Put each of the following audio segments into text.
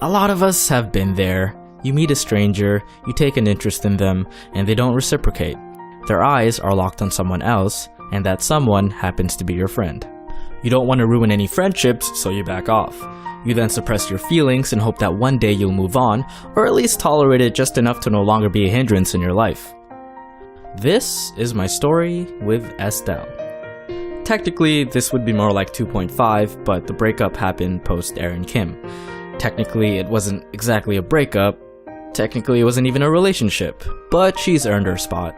A lot of us have been there. You meet a stranger, you take an interest in them, and they don't reciprocate. Their eyes are locked on someone else, and that someone happens to be your friend. You don't want to ruin any friendships, so you back off. You then suppress your feelings and hope that one day you'll move on, or at least tolerate it just enough to no longer be a hindrance in your life. This is my story with Estelle. Technically, this would be more like 2.5, but the breakup happened post Aaron Kim. Technically, it wasn't exactly a breakup. Technically, it wasn't even a relationship, but she's earned her spot.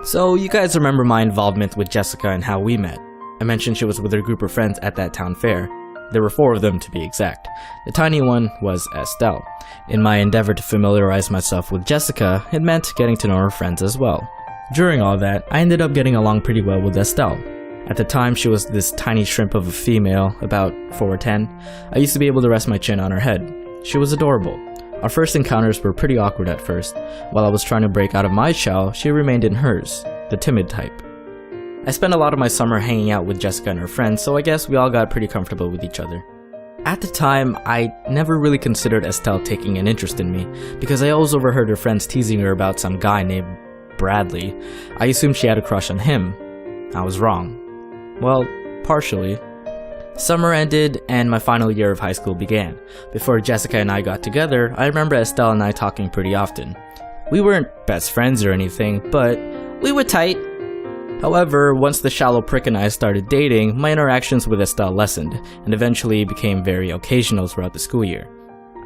So you guys remember my involvement with Jessica and how we met. I mentioned she was with her group of friends at that town fair. There were 4 of them to be exact. The tiny one was Estelle. In my endeavor to familiarize myself with Jessica, it meant getting to know her friends as well. During all that, I ended up getting along pretty well with Estelle. At the time, she was this tiny shrimp of a female, about 4'10". I used to be able to rest my chin on her head. She was adorable. Our first encounters were pretty awkward at first. While I was trying to break out of my shell, she remained in hers, the timid type. I spent a lot of my summer hanging out with Jessica and her friends, so I guess we all got pretty comfortable with each other. At the time, I never really considered Estelle taking an interest in me, because I always overheard her friends teasing her about some guy named Bradley. I assumed she had a crush on him. I was wrong. Well, partially. Summer ended, and my final year of high school began. Before Jessica and I got together, I remember Estelle and I talking pretty often. We weren't best friends or anything, but we were tight. However, once the shallow prick and I started dating, my interactions with Estelle lessened, and eventually became very occasional throughout the school year.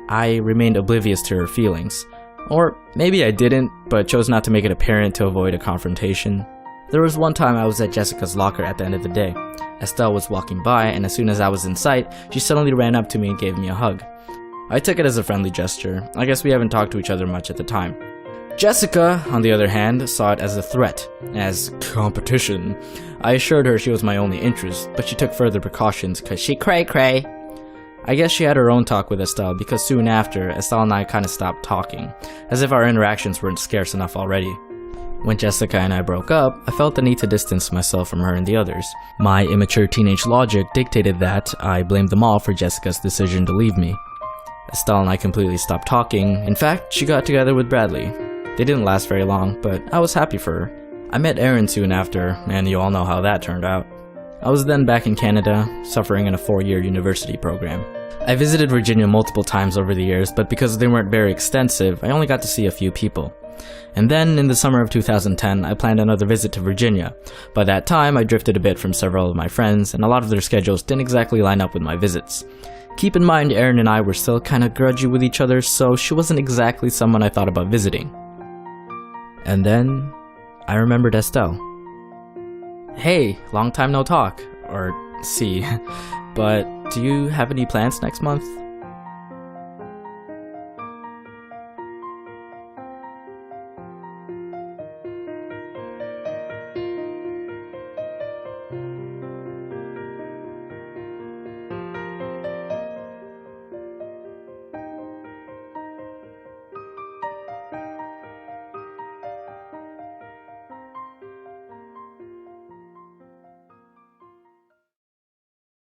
I remained oblivious to her feelings. Or maybe I didn't, but chose not to make it apparent to avoid a confrontation. There was one time I was at Jessica's locker at the end of the day. Estelle was walking by, and as soon as I was in sight, she suddenly ran up to me and gave me a hug. I took it as a friendly gesture. I guess we haven't talked to each other much at the time. Jessica, on the other hand, saw it as a threat, as competition. I assured her she was my only interest, but she took further precautions cause she cray-cray. I guess she had her own talk with Estelle because soon after, Estelle and I kinda stopped talking, as if our interactions weren't scarce enough already. When Jessica and I broke up, I felt the need to distance myself from her and the others. My immature teenage logic dictated that I blamed them all for Jessica's decision to leave me. Estelle and I completely stopped talking. In fact, she got together with Bradley. They didn't last very long, but I was happy for her. I met Aaron soon after, and you all know how that turned out. I was then back in Canada, suffering in a 4-year university program. I visited Virginia multiple times over the years, but because they weren't very extensive, I only got to see a few people. And then, in the summer of 2010, I planned another visit to Virginia. By that time, I drifted a bit from several of my friends, and a lot of their schedules didn't exactly line up with my visits. Keep in mind, Aaron and I were still kinda grudgy with each other, so she wasn't exactly someone I thought about visiting. And then, I remembered Estelle. Hey, long time no talk, or see, but do you have any plans next month?